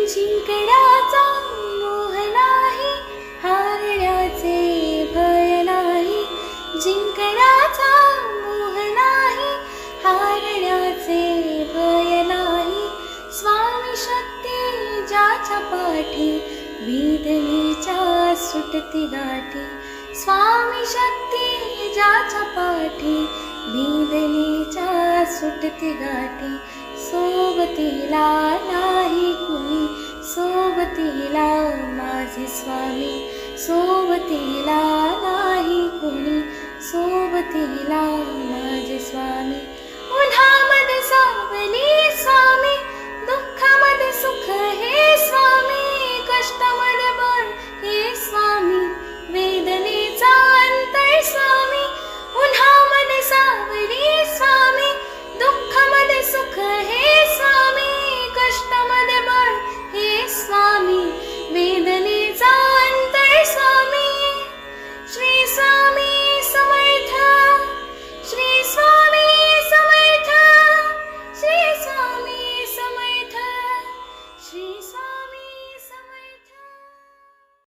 जिंकण्याचा मोह नाही, हारण्याचे भय नाही. जिंकण्याचा मोह नाही, हारण्याचे भय नाही. स्वामी शक्ती ज्याच्या पाठी, वेदनेच्या सुटती गाठी. स्वामी शक्ती ज्याच्या पाठी, वेदनेच्या सुटती गाठी. सोबतीला नाही कुणी, सोबतीला माझे स्वामी. सोबतीला नाही कुणी, सोबतीला माझे स्वामी. उन्हामध्ये सावली स्वामी,